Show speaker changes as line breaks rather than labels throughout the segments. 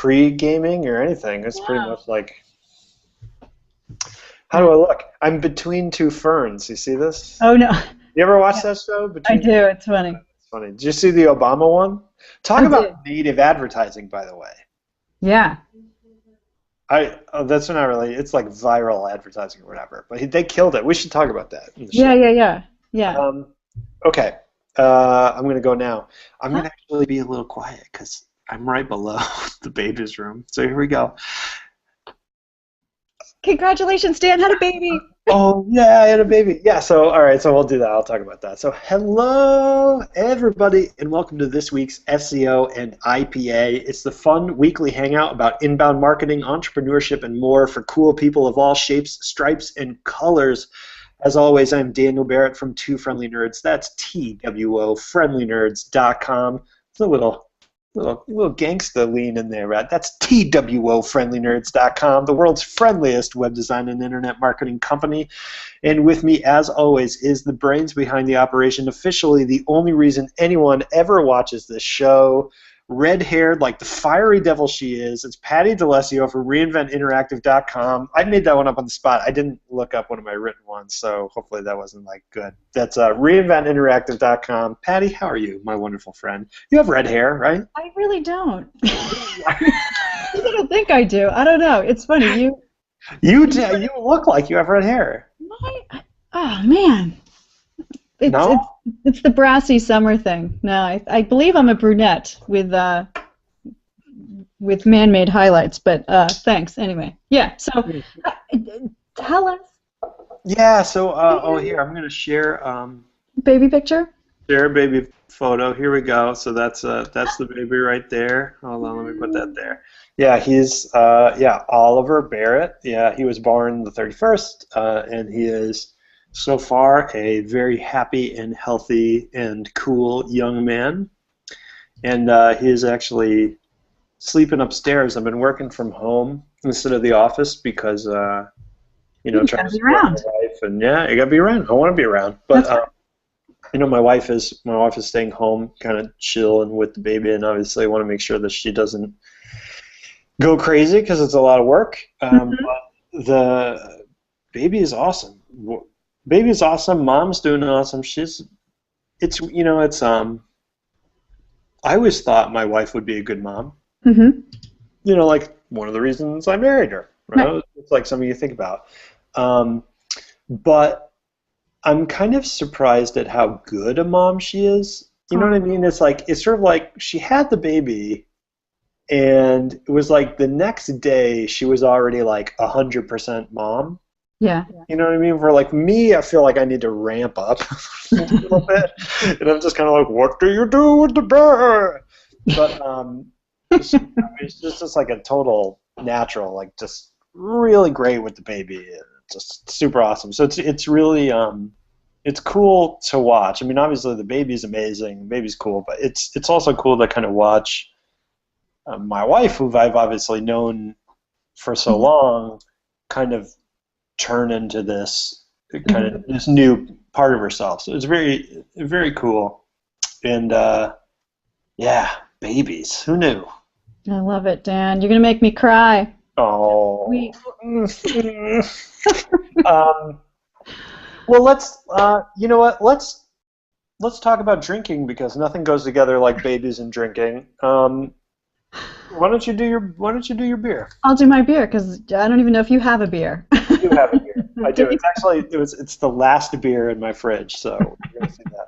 pre-gaming or anything. It's pretty
Wow.
much like, how do I look? I'm between two ferns. You see this?
Oh no.
You ever watch
Yeah,
that show?
I
Between
do. It's funny.
It's funny. Did you see the Obama one? Talk
I
about
did.
native advertising, by the way.
Yeah.
That's not really. It's like viral advertising or whatever. But they killed it. We should talk about that in the
Yeah,
show.
yeah, yeah. Yeah.
Um, okay. I'm gonna go now. I'm
Huh?
gonna actually be a little quiet because I'm right below the baby's room. So here we go.
Congratulations, Dan had a baby.
Oh yeah, I had a baby. Yeah, so all right, so we'll do that. I'll talk about that. So hello everybody and welcome to this week's SEO and IPA. It's the fun weekly hangout about inbound marketing, entrepreneurship, and more for cool people of all shapes, stripes, and colors. As always, I'm Daniel Barrett from Two Friendly Nerds. That's TWOFriendlyNerds.com. It's a little gangsta lean in there, right? That's TWOFriendlyNerds.com, the world's friendliest web design and internet marketing company. And with me, as always, is the brains behind the operation, officially the only reason anyone ever watches this show. Red-haired, like the fiery devil she is. It's Patti DeLessio for reinventinteractive.com. I made that one up on the spot. I didn't look up one of my written ones, so hopefully that wasn't like good. That's reinventinteractive.com. Patti, how are you, my wonderful friend? You have red hair, right?
I really don't. I don't think I do. I don't know. It's funny.
You look like you have red hair.
Oh man. It's
No?
it's it's the brassy summer thing. No, I believe I'm a brunette with man-made highlights, but thanks anyway. Yeah, so tell us.
Yeah, so here, I'm going to
Baby picture?
share a baby photo. Here we go. So that's the baby right there. Hold on, let me put that there. Yeah, he's Oliver Barrett. Yeah, he was born the 31st, and he is so far a very happy and healthy and cool young man. And he is actually sleeping upstairs. I've been working from home instead of the office because
You
trying
gotta
to
be
support my
around.
wife, and yeah, you gotta be around. I want to be around,
That's
but
right.
my wife is staying home, kind of chilling with the baby, and obviously I want to make sure that she doesn't go crazy because it's a lot of work.
Mhm.
But the baby is awesome. Baby is awesome. Mom's doing awesome. It's. I always thought my wife would be a good mom.
Mhm.
Like one of the reasons I married her.
Right.
Right? It's like something you think about. Um, but I'm kind of surprised at how good a mom she is. You know what I
Oh,
mean? It's sort of like she had the baby, and it was like the next day she was already like 100% mom.
yeah.
You know what I mean? For like me, I feel like I need to ramp up a little bit, and I'm just kind of like, "What do you do with the bear?" But it's just like a total natural, like just really great with the baby, and just super awesome. So it's really it's cool to watch. I mean, obviously the baby's amazing, the baby's cool, but it's also cool to kind of watch my wife, who I've obviously known for so long, kind of turn into this kind
Mhm.
of this new part of herself. So it's very very cool, and yeah, babies. Who knew?
I love it, Dan. You're gonna make me cry.
Oh.
We
um, well, you know what? Let's talk about drinking because nothing goes together like babies and drinking. Why don't you do your beer?
I'll do my beer because I don't even know if you have a beer.
I do have a beer. I do.
Do you?
It's the last beer in my fridge, so you're gonna see that.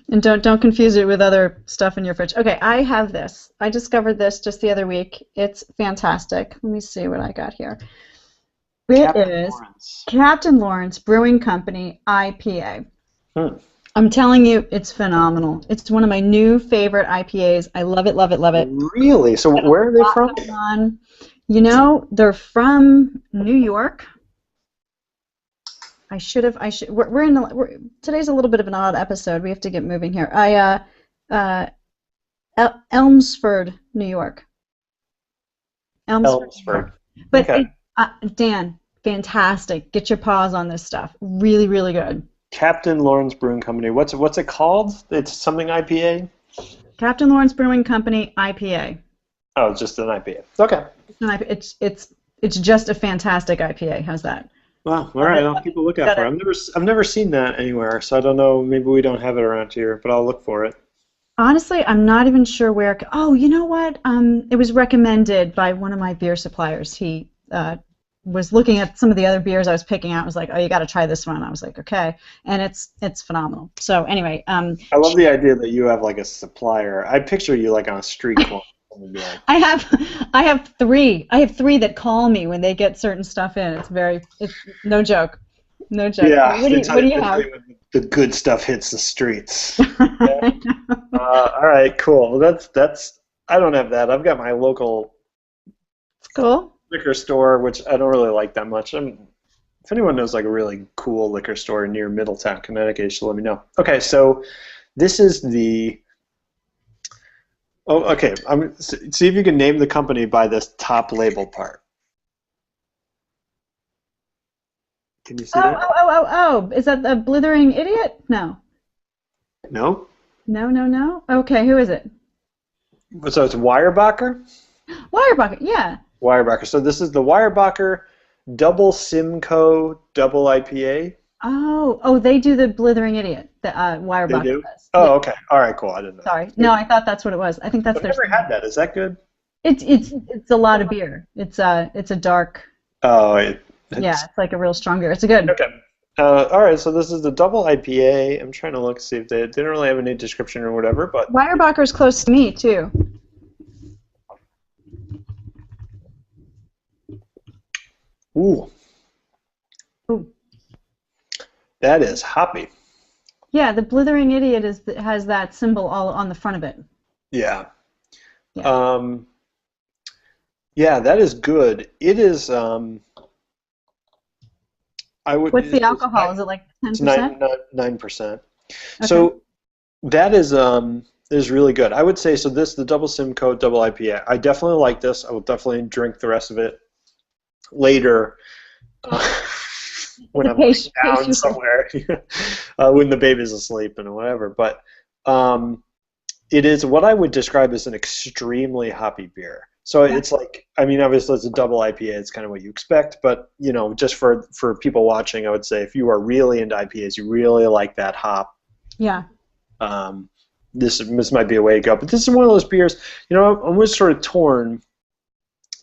And don't confuse it with other stuff in your fridge. Okay, I have this. I discovered this just the other week. It's fantastic. Let me see what I got here. It
Captain
is
Lawrence.
Captain Lawrence Brewing Company IPA.
Hmm.
I'm telling you, it's phenomenal. It's one of my new favorite IPAs. I love it, love it, love it.
Really? So
Got a
where are they
lot
from?
going on. They're from New York. Today's a little bit of an odd episode. We have to get moving here. Uh, Elmsford, New York. Elmsford, New
Elmsford.
York. But
Okay.
Dan, fantastic. Get your paws on this stuff. Really, really good.
Captain Lawrence Brewing Company. What's it called? It's something IPA?
Captain Lawrence Brewing Company IPA.
Oh, it's just an IPA. Okay.
It's just a fantastic IPA. How's that?
Wow. All
Love
right.
it.
I'll keep a lookout
Got
for
it.
it. I've never seen that anywhere, so I don't know. Maybe we don't have it around here, but I'll look for it.
Honestly, I'm not even sure where. Oh, you know what? It was recommended by one of my beer suppliers. He was looking at some of the other beers I was picking out. Was like, "Oh, you got to try this one." I was like, "Okay," and it's phenomenal. So anyway,
I love the idea that you have like a supplier. I picture you like on a street corner. And be like,
I have I have three. I have three that call me when they get certain stuff in. It's no joke, no joke.
yeah,
What do you
they tell
have?
you when the good stuff hits the streets. Yeah.
I know.
All right, cool. Well, that's. I don't have that. I've got my local
It's cool.
liquor store, which I don't really like that much. If anyone knows like a really cool liquor store near Middletown, Connecticut, you should let me know. Okay, so this is the. Oh, okay. See if you can name the company by this top label part. Can you see
Oh,
that?
oh, oh, oh, oh. Is that the blithering idiot? No.
No.
No, no, no. Okay, who is it?
So it's Weyerbacher.
Wirebucket. Yeah.
Weyerbacher. So this is the Weyerbacher Double Simcoe Double IPA.
Oh, they do the blithering idiot. The
They
Wirebucket
do?
does. Yeah.
Oh, okay. All right, cool. I didn't know.
Sorry. No, I thought that's what it was. I think that's
I've
their.
never had that. Is that good?
It's a lot of beer. It's a dark.
Oh,
Yeah, it's like a real strong beer. It's a good.
okay. All right, so this is the double IPA. I'm trying to look see if they didn't really have any description or whatever, but
Weyerbacher's close to me too.
ooh,
Ooh.
that is hoppy.
Yeah, the blithering idiot has that symbol all on the front of it.
Yeah.
Yeah.
Yeah, that is good. It is. I would.
What's the alcohol? Is it like
It's
10%?
9%.
Okay.
So that is really good. I would say so. This the double Simcoe double IPA. I definitely like this. I will definitely drink the rest of it later when I'm like, down somewhere when the baby's asleep and whatever. But it is what I would describe as an extremely hoppy beer. So it's like, I mean, obviously it's a double IPA. It's kind of what you expect, but just for people watching, I would say if you are really into IPAs, you really like that hop.
Yeah.
This might be a way to go. But this is one of those beers. I'm always sort of torn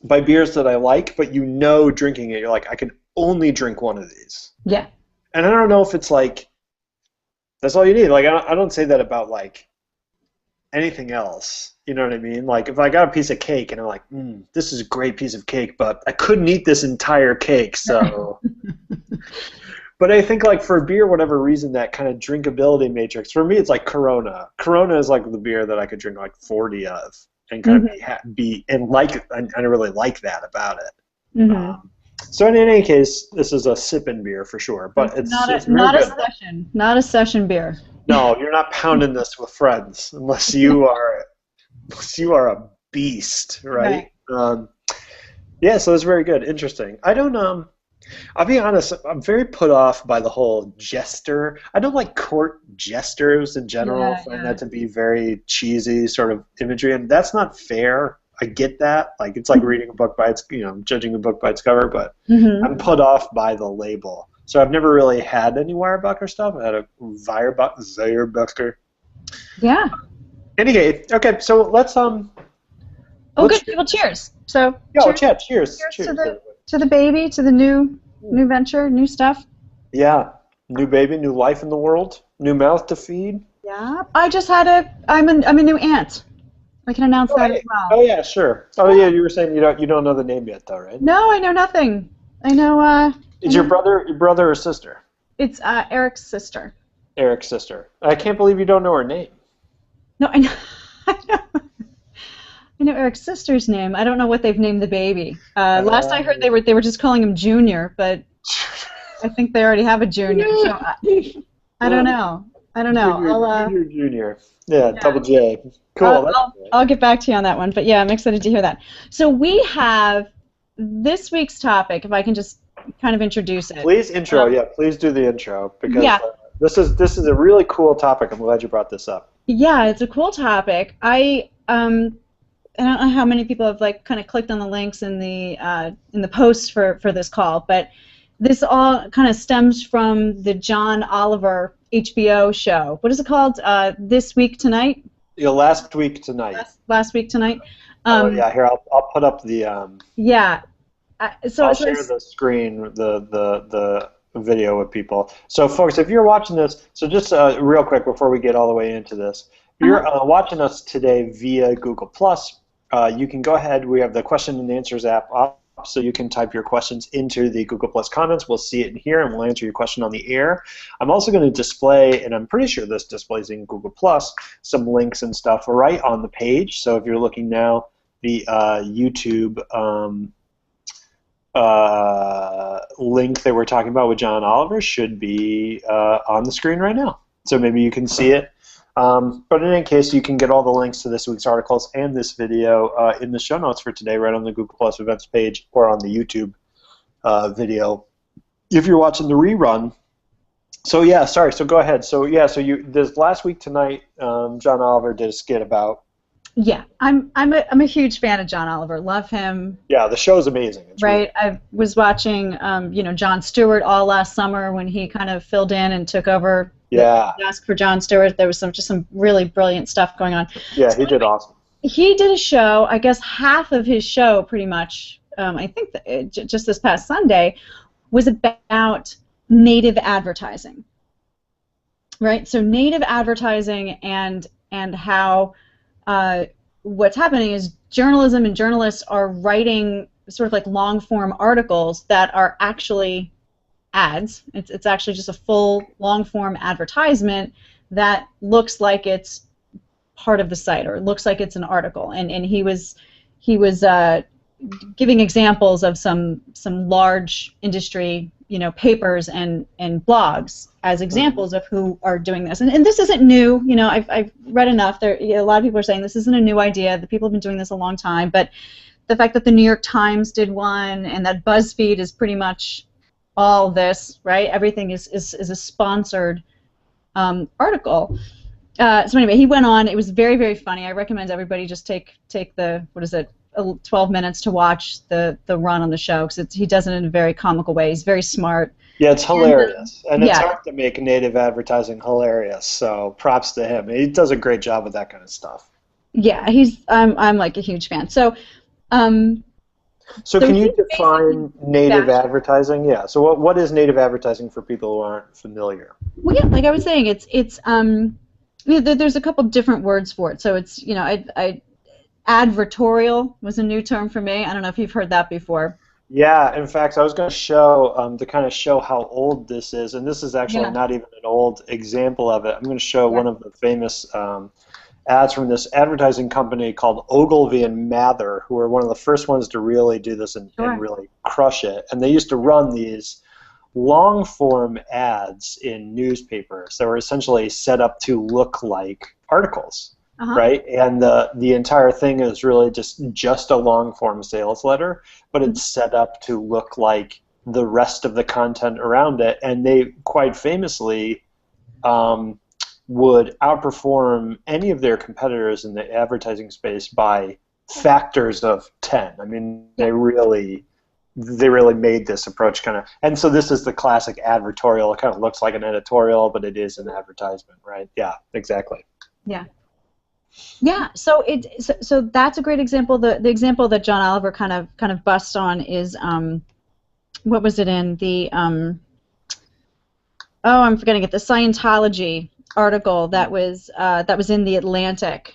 by beers that I like, but drinking it, you're like, I can only drink one of these.
Yeah.
And I don't know if it's like that's all you need. Like I don't say that about like anything else. You know what I mean? Like if I got a piece of cake and I'm like, this is a great piece of cake, but I couldn't eat this entire cake, so. But I think like for beer, whatever reason, that kind of drinkability matrix for me, it's like Corona. Corona is like the beer that I could drink like 40 of and kind of be and like. I really like that about it.
Mm-hmm.
So in any case, this is a sipping beer for sure, but it's
not
very good.
Not a session beer.
No, you're not pounding this with friends unless you are a beast, right? Yeah, so it's very good. Interesting. I don't I'll be honest, I'm very put off by the whole jester. I don't like court jesters in general. I find that to be very cheesy sort of imagery, and that's not fair. I get that. Like it's like reading a book by its, judging a book by its cover, but I'm put off by the label. So I've never really had any Weyerbacher stuff. I had a Weyerbacher.
Yeah.
Anyway, okay, so let's
Oh, good. Well, cheers. So.
Yeah,
cheers.
Cheers
to the baby, to the new venture, new stuff.
Yeah, new baby, new life in the world, new mouth to feed.
Yeah. I just had I'm a new aunt. I can announce that as well.
Oh yeah, sure. Oh yeah, you were saying you don't know the name yet though, right?
No, I know nothing. I know.
Is your brother or sister?
It's Eric's sister.
Eric's sister. I can't believe you don't know her name.
No, I know. I know Eric's sister's name. I don't know what they've named the baby. Last I heard, they were just calling him Junior, but I think they already have a Junior. So I don't know.
Junior. Yeah, double J. Cool.
I'll get back to you on that one. But yeah, I'm excited to hear that. So we have this week's topic. If I can just kind of introduce it.
Please please do the intro because this is a really cool topic. I'm glad you brought this up.
Yeah, it's a cool topic. I don't know how many people have like kind of clicked on the links in the post for this call, but this all kind of stems from the John Oliver HBO show. What is it called? This Week Tonight?
Yeah, last week tonight.
Last Week Tonight.
Yeah, here I'll put up the.
Yeah.
I'll share the screen, the video with people. So, folks, if you're watching this, so just real quick before we get all the way into this, if you're watching us today via Google Plus, you can go ahead. We have the question and answers app up, so you can type your questions into the Google Plus comments. We'll see it in here, and we'll answer your question on the air. I'm also going to display, and I'm pretty sure this displays in Google Plus, some links and stuff right on the page. So if you're looking now, the YouTube link that we're talking about with John Oliver should be on the screen right now. So maybe you can see it. But in any case, you can get all the links to this week's articles and this video in the show notes for today right on the Google Plus events page or on the YouTube video if you're watching the rerun. So yeah, sorry, so go ahead. So yeah, so this last week tonight, John Oliver did a skit about.
Yeah, I'm a huge fan of John Oliver. Love him.
Yeah, the show's amazing. It's
right. Really... I was watching, Jon Stewart all last summer when he kind of filled in and took over.
Yeah.
The desk for Jon Stewart. There was just some really brilliant stuff going on.
Yeah, he did awesome.
He did a show. I guess half of his show, pretty much. I think just this past Sunday, was about native advertising. Right. So native advertising and how. What's happening is journalism and journalists are writing sort of like long-form articles that are actually ads. It's actually just a full long-form advertisement that looks like it's part of the site or looks like it's an article. And he was giving examples of some large industry papers and blogs as examples of who are doing this. And this isn't new. I've read enough. A lot of people are saying this isn't a new idea. The people have been doing this a long time. But the fact that the New York Times did one and that BuzzFeed is pretty much all this, right? Everything is a sponsored article. So anyway, he went on. It was very, very funny. I recommend everybody just take the, 12 minutes to watch the run on the show because he does it in a very comical way. He's very smart.
Yeah, it's hilarious, and it's hard to make native advertising hilarious. So props to him. He does a great job with that kind of stuff.
Yeah, I'm like a huge fan. So
can you define native advertising? Yeah. So what is native advertising for people who aren't familiar?
Well, yeah, like I was saying, it's there's a couple different words for it. So it's advertorial was a new term for me. I don't know if you've heard that before.
Yeah, in fact, I was going to show, to kind of show how old this is, and this is actually not even an old example of it. I'm going to show one of the famous ads from this advertising company called Ogilvy and Mather, who were one of the first ones to really do this and really crush it. And they used to run these long-form ads in newspapers that were essentially set up to look like articles. Right, and the entire thing is really just a long-form sales letter, but it's set up to look like the rest of the content around it, and they quite famously would outperform any of their competitors in the advertising space by factors of 10. I mean, they really made this approach kind of, and so this is the classic advertorial. It kind of looks like an editorial, but it is an advertisement, right? Yeah, exactly.
Yeah. Yeah, so that's a great example. The example that John Oliver kind of busts on is what was it in the I'm forgetting it, the Scientology article that was in the Atlantic.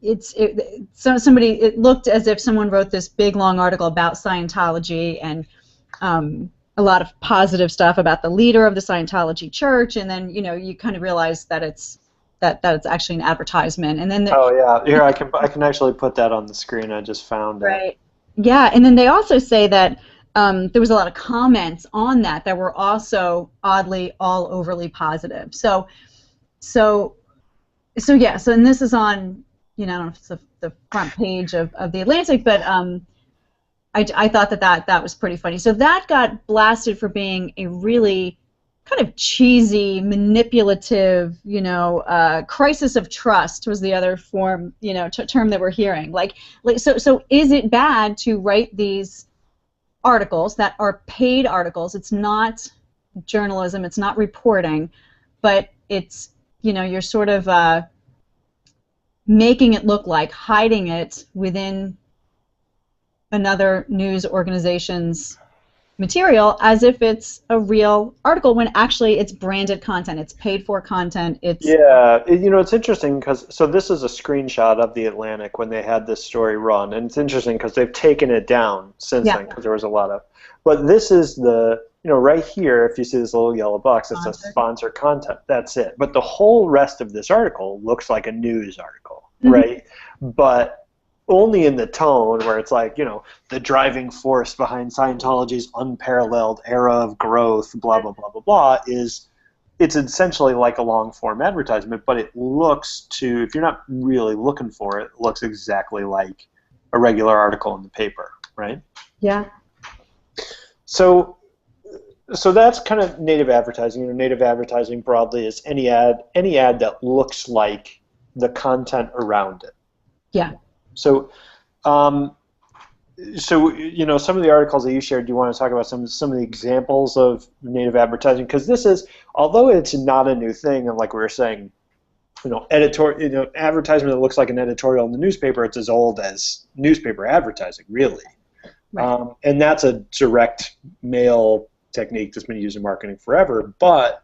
It looked as if someone wrote this big long article about Scientology and a lot of positive stuff about the leader of the Scientology church, and then you kind of realize that it's actually an advertisement, and then
here I can actually put that on the screen. I just found it.
Right. Yeah, and then they also say that there was a lot of comments on that were also oddly all overly positive. So and this is on I don't know if it's the front page of the Atlantic, but I thought that was pretty funny. So that got blasted for being a really kind of cheesy, manipulative, crisis of trust was the other form, term that we're hearing. So is it bad to write these articles that are paid articles? It's not journalism, it's not reporting, but it's, you're sort of making it look like, hiding it within another news organization's material as if it's a real article when actually it's branded content, it's paid for content.
It's interesting because this is a screenshot of the Atlantic when they had this story run, and it's interesting because they've taken it down since then because there was a lot of. But this is the right here. If you see this little yellow box, it says sponsored content. That's it. But the whole rest of this article looks like a news article, right? But only in the tone where it's like, the driving force behind Scientology's unparalleled era of growth, blah, blah, blah, blah, blah, it's essentially like a long-form advertisement, but it looks if you're not really looking for it, it looks exactly like a regular article in the paper, right?
Yeah.
So that's kind of native advertising. Native advertising broadly is any ad that looks like the content around it.
Yeah.
So, some of the articles that you shared, do you want to talk about some of the examples of native advertising? Because this is, although it's not a new thing, and like we were saying, advertisement that looks like an editorial in the newspaper, it's as old as newspaper advertising, really.
Right.
And that's a direct mail technique that's been used in marketing forever, but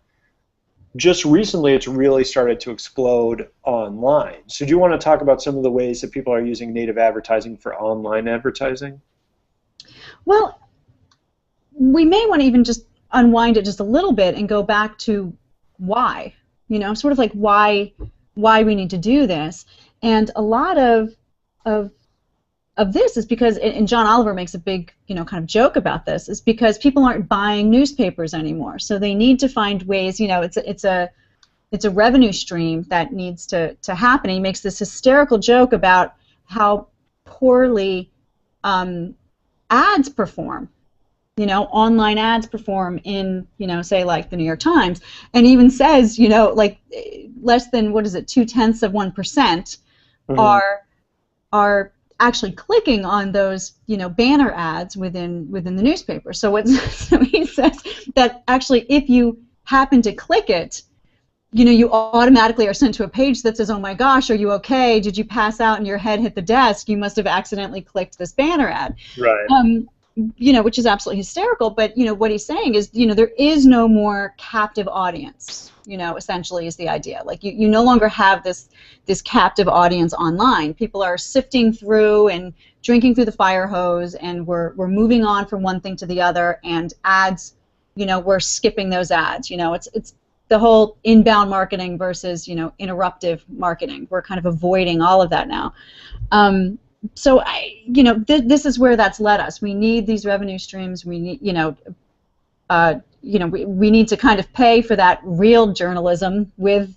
just recently it's really started to explode online. So do you want to talk about some of the ways that people are using native advertising for online advertising?
Well, we may want to even just unwind it just a little bit and go back to why, sort of like why we need to do this. And a lot of this is because, and John Oliver makes a big, kind of joke about this, is because people aren't buying newspapers anymore. So they need to find ways, it's a revenue stream that needs to happen. And he makes this hysterical joke about how poorly ads perform, online ads perform in, say like the New York Times, and even says, like less than, 0.2% are actually clicking on those, banner ads within the newspaper. So he says that actually, if you happen to click it, you automatically are sent to a page that says, "Oh my gosh, are you okay? Did you pass out and your head hit the desk? You must have accidentally clicked this banner ad."
Right.
Which is absolutely hysterical. But what he's saying is, there is no more captive audience. Essentially is the idea. Like you no longer have this captive audience online. People are sifting through and drinking through the fire hose, and we're moving on from one thing to the other. And ads, we're skipping those ads. It's the whole inbound marketing versus interruptive marketing. We're kind of avoiding all of that now. So this is where that's led us. We need these revenue streams. We need we need to kind of pay for that real journalism with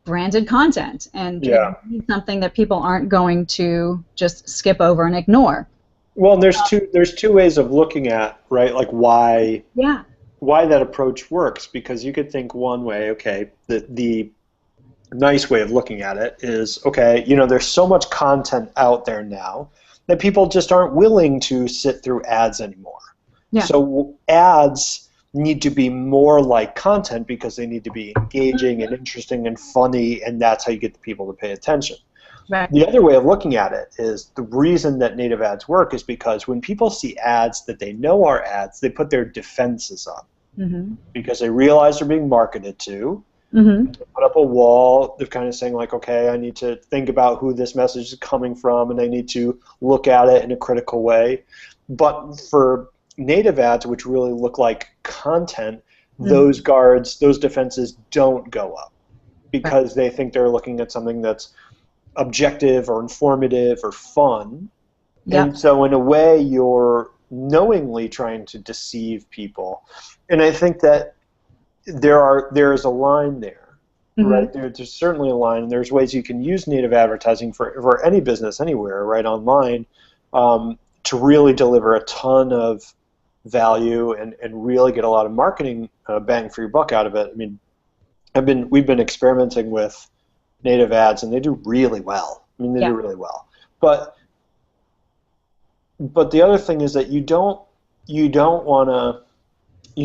branded content, and we need something that people aren't going to just skip over and ignore.
Well, there's two ways of looking at, right, like why that approach works, because you could think one way, okay, the nice way of looking at it is, okay, there's so much content out there now that people just aren't willing to sit through ads anymore.
Yeah.
So ads need to be more like content because they need to be engaging and interesting and funny, and that's how you get the people to pay attention.
Right.
The other way of looking at it is the reason that native ads work is because when people see ads that they know are ads, they put their defenses up because they realize they're being marketed to. They put up a wall. They're kind of saying like, okay, I need to think about who this message is coming from, and I need to look at it in a critical way. But for native ads, which really look like content, those guards, those defenses don't go up because they think they're looking at something that's objective or informative or fun. And so in a way, you're knowingly trying to deceive people. And I think that there's a line there, right? There's certainly a line, and there's ways you can use native advertising for any business anywhere, right, online, to really deliver a ton of value and really get a lot of marketing bang for your buck out of it. I mean, we've been experimenting with native ads, and they do really well. I mean, they do really well. But the other thing is that you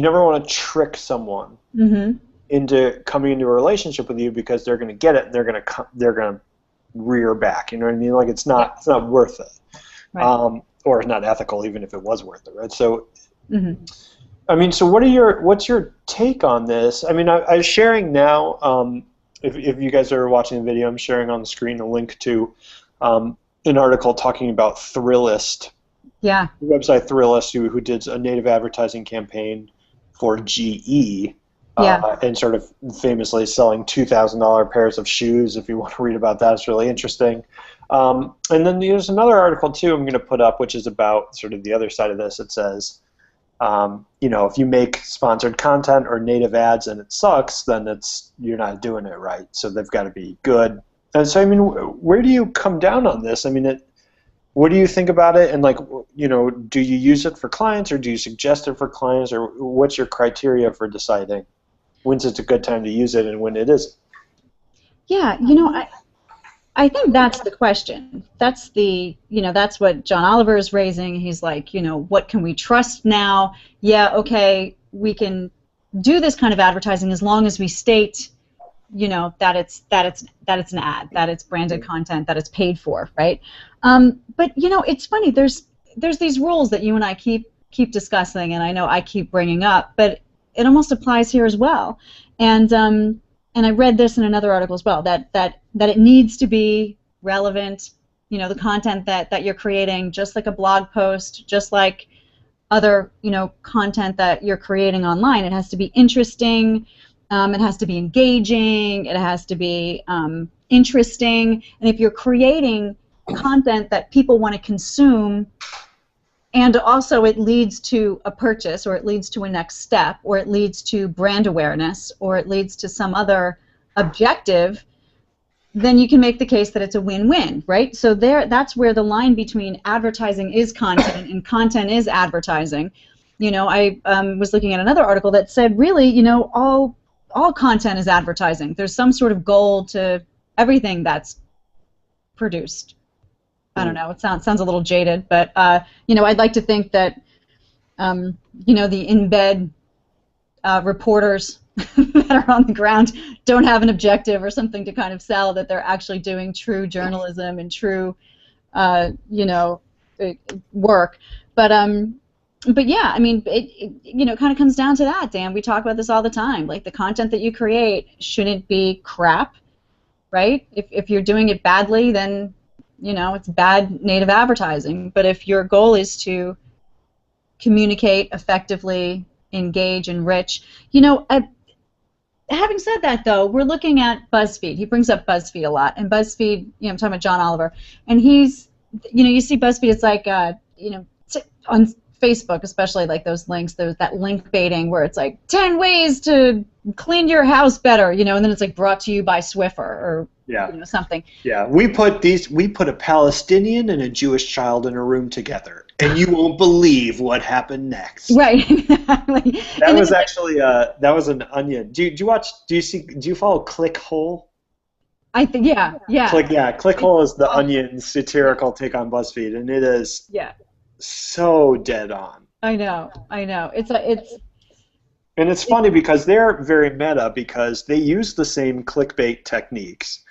never want to trick someone into coming into a relationship with you, because they're going to get it and they're going to rear back. You know what I mean? Like, it's not worth it, right. Or it's not ethical, even if it was worth it, right? So, I mean, so what's your take on this? I mean, I'm sharing now. If you guys are watching the video, I'm sharing on the screen a link to an article talking about Thrillist. Yeah. The website Thrillist, who did a native advertising campaign for GE. And sort of famously selling $2,000 pairs of shoes. If you want to read about that, it's really interesting. And then there's another article too I'm going to put up, which is about sort of the other side of this. It says, if you make sponsored content or native ads and it sucks, then you're not doing it right. So they've got to be good. And so, I mean, where do you come down on this? I mean, what do you think about it? And, like, do you use it for clients, or do you suggest it for clients, or what's your criteria for deciding when's it's a good time to use it and when it isn't?
Yeah, I think that's the question. That's that's what John Oliver is raising. He's like, what can we trust now? Yeah, okay, we can do this kind of advertising as long as we state, that it's an ad, that it's branded content, that it's paid for, right? But it's funny. There's these rules that you and I keep discussing, and I know I keep bringing up, but it almost applies here as well. And I read this in another article as well, that it needs to be relevant, the content that you're creating, just like a blog post, just like other, content that you're creating online. It has to be interesting, it has to be engaging, it has to be interesting, and if you're creating content that people want to consume, and also it leads to a purchase, or it leads to a next step, or it leads to brand awareness, or it leads to some other objective, then you can make the case that it's a win-win, right? So that's where the line between advertising is content and content is advertising. I was looking at another article that said, really, all content is advertising. There's some sort of goal to everything that's produced. I don't know. It sounds a little jaded, but I'd like to think that the in-bed reporters that are on the ground don't have an objective or something to kind of sell, that they're actually doing true journalism and true work. But yeah, I mean, it kind of comes down to that, Dan. We talk about this all the time. Like, the content that you create shouldn't be crap, right? If you're doing it badly, then it's bad native advertising. But if your goal is to communicate effectively, engage, enrich, having said that, though, we're looking at BuzzFeed. He brings up BuzzFeed a lot, and BuzzFeed, I'm talking about John Oliver, and he's, you see BuzzFeed, it's like, on Facebook, especially, like those links, there's that link baiting where it's like 10 ways to clean your house better, and then it's like brought to you by Swiffer or something.
Yeah, we put a Palestinian and a Jewish child in a room together, and you won't believe what happened next.
Right, exactly.
That was actually that was an Onion. Do you follow Clickhole?
I think yeah.
Clickhole is the Onion's satirical take on BuzzFeed, and it is so dead on.
I know.
And it's funny because they're very meta, because they use the same clickbait techniques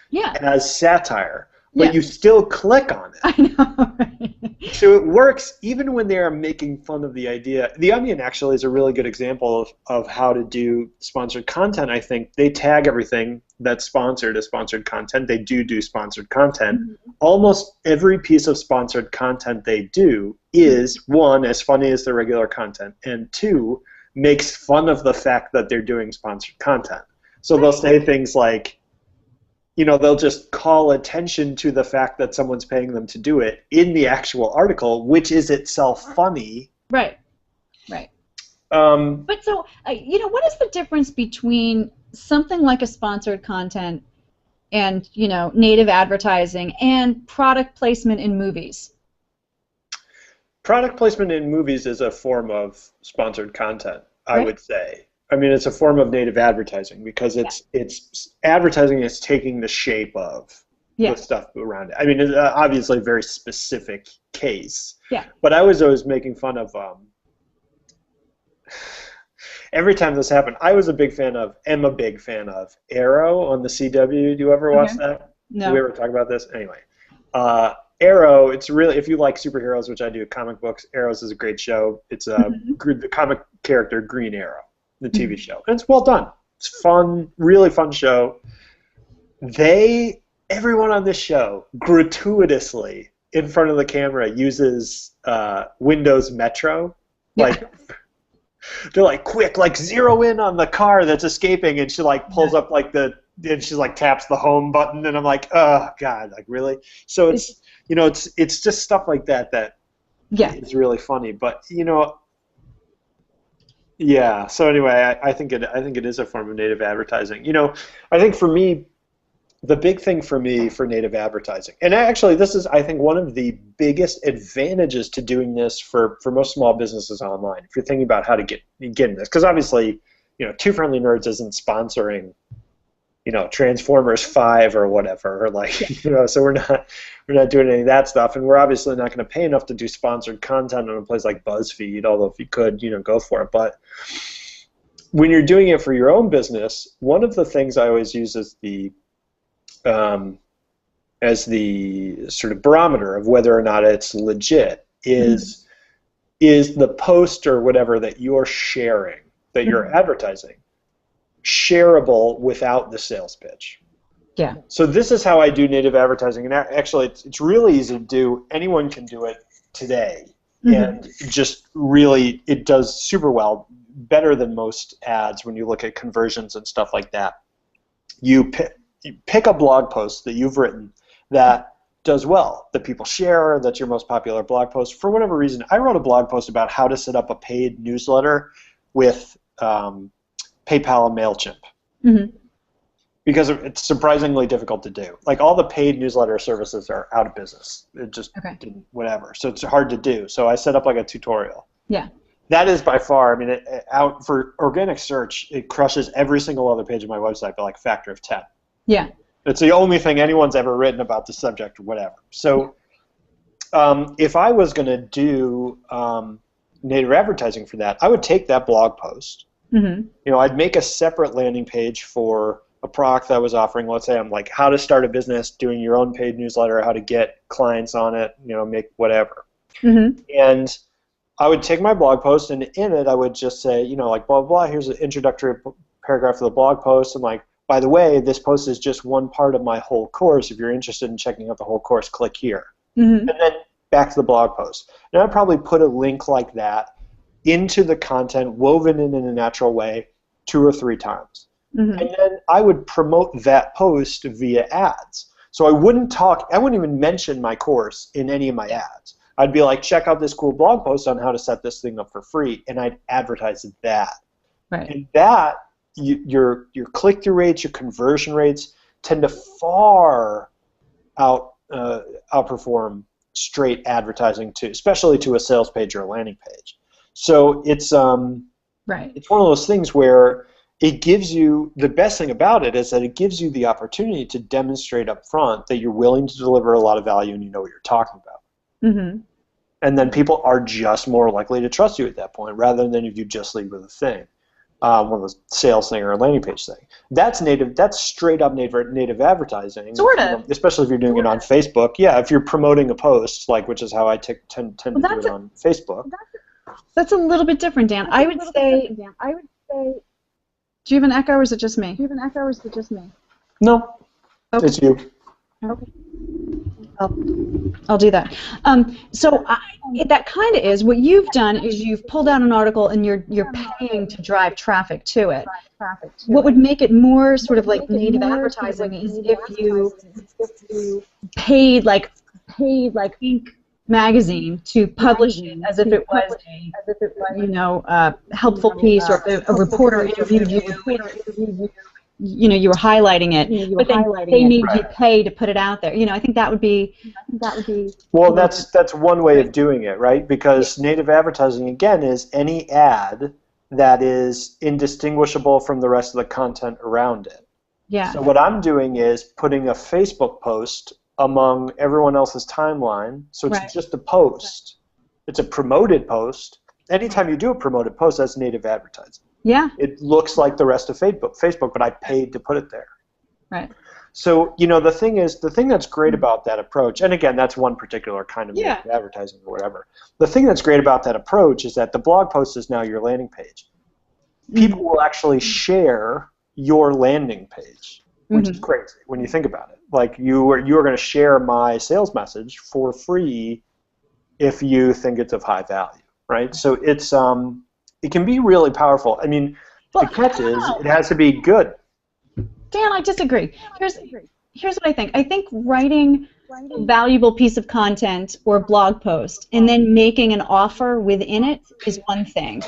as satire, but you still click on it.
I know. Right?
So it works even when they are making fun of the idea. The Onion actually is a really good example of how to do sponsored content. I think they tag everything that's sponsored as sponsored content. They do sponsored content. Mm-hmm. Almost every piece of sponsored content they do is, one, as funny as the regular content, and two, makes fun of the fact that they're doing sponsored content. So they'll say things like, they'll just call attention to the fact that someone's paying them to do it in the actual article, which is itself funny.
Right. But so, what is the difference between something like a sponsored content and, native advertising and product placement in movies? Product
placement in movies is a form of sponsored content, I would say. I mean, it's a form of native advertising because it's advertising is taking the shape of the stuff around it. I mean, it's obviously a very specific case.
Yeah.
But I was always making fun of every time this happened. I was a big fan of Arrow on the CW. Do you ever watch that?
No.
Did we ever talk about this? Anyway, Arrow. It's really, if you like superheroes, which I do, comic books. Arrows is a great show. It's the comic character Green Arrow, the TV show, and it's well done. It's fun, really fun show. Everyone on this show gratuitously in front of the camera uses Windows Metro. Like, they're like, quick, like zero in on the car that's escaping, and she like pulls up like and she like taps the home button, and I'm like, oh god, like really? So it's it's just stuff like that is really funny. But So anyway, I think it is a form of native advertising. I think for me, the big thing for me for native advertising, and actually this is, I think, one of the biggest advantages to doing this for most small businesses online, if you're thinking about how to get in this, because obviously, Two Friendly Nerds isn't sponsoring, Transformers 5 or whatever, or like, so we're not doing any of that stuff, and we're obviously not going to pay enough to do sponsored content on a place like BuzzFeed, although if you could, go for it. But when you're doing it for your own business, one of the things I always use as the sort of barometer of whether or not it's legit is the post or whatever that you're sharing, that you're advertising, shareable without the sales pitch.
Yeah.
So this is how I do native advertising, and actually it's really easy to do. Anyone can do it today, and just really it does super well, better than most ads when you look at conversions and stuff like that. You pick a blog post that you've written that does well, that people share, that's your most popular blog post. For whatever reason, I wrote a blog post about how to set up a paid newsletter with PayPal and MailChimp. Because it's surprisingly difficult to do. Like, all the paid newsletter services are out of business. It just didn't, whatever. So it's hard to do. So I set up like a tutorial.
Yeah.
That is by far, I mean, out for organic search, it crushes every single other page of my website by like a factor of 10.
Yeah.
It's the only thing anyone's ever written about the subject or whatever. So if I was going to do native advertising for that, I would take that blog post. I'd make a separate landing page for a product that I was offering. Let's say I'm like, how to start a business, doing your own paid newsletter, how to get clients on it, make whatever. And I would take my blog post, and in it I would just say, like, blah, blah, blah, here's an introductory paragraph of the blog post, and like, by the way, this post is just one part of my whole course. If you're interested in checking out the whole course, click here. And then back to the blog post. And I'd probably put a link like that into the content, woven in a natural way, 2 or 3 times. And then I would promote that post via ads. So I wouldn't even mention my course in any of my ads. I'd be like, check out this cool blog post on how to set this thing up for free, and I'd advertise that.
Right.
And that, your click-through rates, your conversion rates tend to far outperform straight advertising, especially to a sales page or a landing page. So it's it's one of those things where it gives you, the best thing about it is that it gives you the opportunity to demonstrate up front that you're willing to deliver a lot of value and you know what you're talking about. And then people are just more likely to trust you at that point, rather than if you just lead with a thing. One of the sales thing or a landing page thing. That's native. That's straight up native advertising.
Sort of.
Especially if you're doing it on Facebook. Yeah, if you're promoting a post, like, which is how I tend to do it on Facebook.
That's a little bit different, Dan. I would say. Do you have an echo, or is it just me?
No,
okay.
It's you.
Okay. I'll do that. So that kind of is what you've done is you've pulled out an article and you're paying to drive traffic to it. What would make it more sort of like native advertising is if you paid like Inc. magazine to publish it as if it was a helpful piece, or if a reporter interviewed you. You were highlighting it, but then they made you pay to put it out there. I think that would be.
Well, that's one way of doing it, right? Because native advertising, again, is any ad that is indistinguishable from the rest of the content around it.
Yeah.
So what I'm doing is putting a Facebook post among everyone else's timeline, so it's
Right.
just a post. It's a promoted post. Anytime you do a promoted post, that's native advertising.
Yeah.
It looks like the rest of Facebook, but I paid to put it there.
Right.
So, the thing that's great about that approach, and again, that's one particular kind of native advertising or whatever. The thing that's great about that approach is that the blog post is now your landing page. People will actually share your landing page, which is crazy when you think about it. Like you are going to share my sales message for free if you think it's of high value, right? So it's it can be really powerful. I mean, the catch is it has to be good.
Dan, I disagree. Here's what I think. I think writing a valuable piece of content or blog post and then making an offer within it is one thing.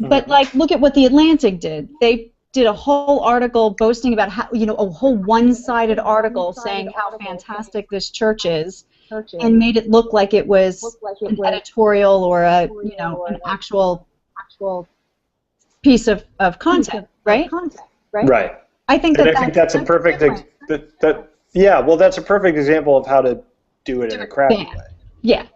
But like, look at what The Atlantic did. They did a whole article boasting about how, a whole one-sided article saying how fantastic this church is, and made it look like it was an editorial or an actual piece of content, right?
Right.
I think
that's a perfect that's a perfect example of how to do it in a crappy way.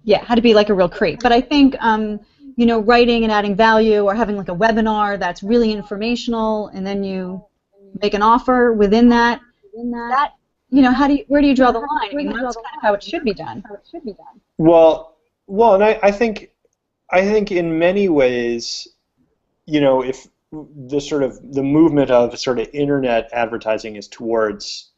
Yeah, how to be like a real creep. But I think writing and adding value, or having like a webinar that's really informational, and then you make an offer within that. Where do you draw the line? I mean, that's kind of how it should be done.
Well, and I think in many ways, if the movement of sort of internet advertising is towards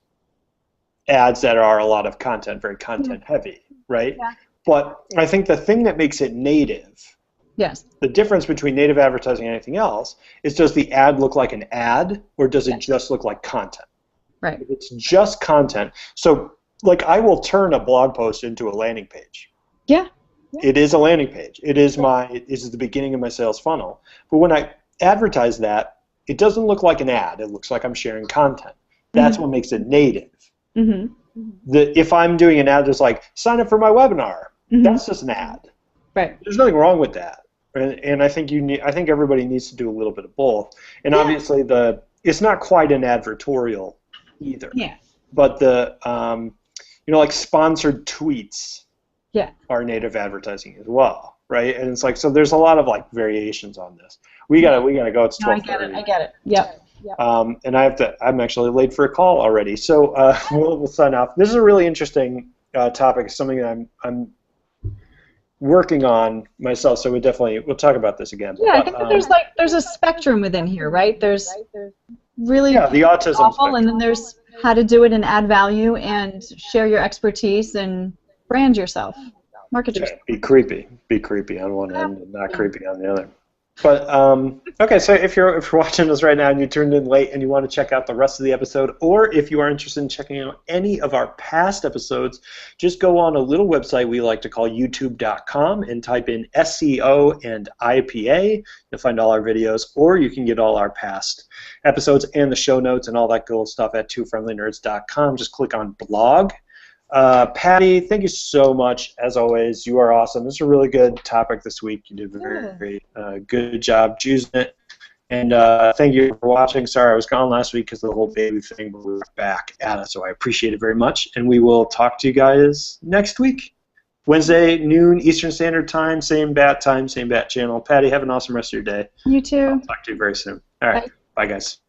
ads that are a lot of content, very content heavy, right? Yeah. But I think the thing that makes it native, the difference between native advertising and anything else, is does the ad look like an ad, or does it just look like content?
Right.
If it's just content, so like I will turn a blog post into a landing page.
Yeah.
It is a landing page. It is the beginning of my sales funnel. But when I advertise that, it doesn't look like an ad. It looks like I'm sharing content. That's what makes it native. If I'm doing an ad that's like, sign up for my webinar, that's just an ad.
Right.
There's nothing wrong with that. And I think everybody needs to do a little bit of both. And obviously it's not quite an advertorial either.
Yeah.
But like sponsored tweets are native advertising as well, right? And it's like, so there's a lot of like variations on this. We gotta go. It's 12:30.
I get it. Yep.
And I'm actually late for a call already. So we'll sign off. This is a really interesting topic. It's something that I'm working on myself. So we'll talk about this again.
Yeah, I think that there's a spectrum within here, right? There's really
the autism
awful,
spectrum.
and then there's how to do it and add value and share your expertise and brand yourself, market yourself.
Be creepy on one end and not creepy on the other. But okay, so if you're watching this right now and you tuned in late and you want to check out the rest of the episode, or if you are interested in checking out any of our past episodes, just go on a little website we like to call youtube.com and type in SEO and IPA. You'll find all our videos, or you can get all our past episodes and the show notes and all that cool stuff at twofriendlynerds.com. Just click on blog. Patti, thank you so much. As always, you are awesome. This is a really good topic this week. You did a very good job choosing it. And thank you for watching. Sorry I was gone last week because of the whole baby thing, but we're back at it, so I appreciate it very much. And we will talk to you guys next week. Wednesday, noon, Eastern Standard Time, same bat channel. Patti, have an awesome rest of your day.
You too.
I'll talk to you very soon. All right. Bye guys.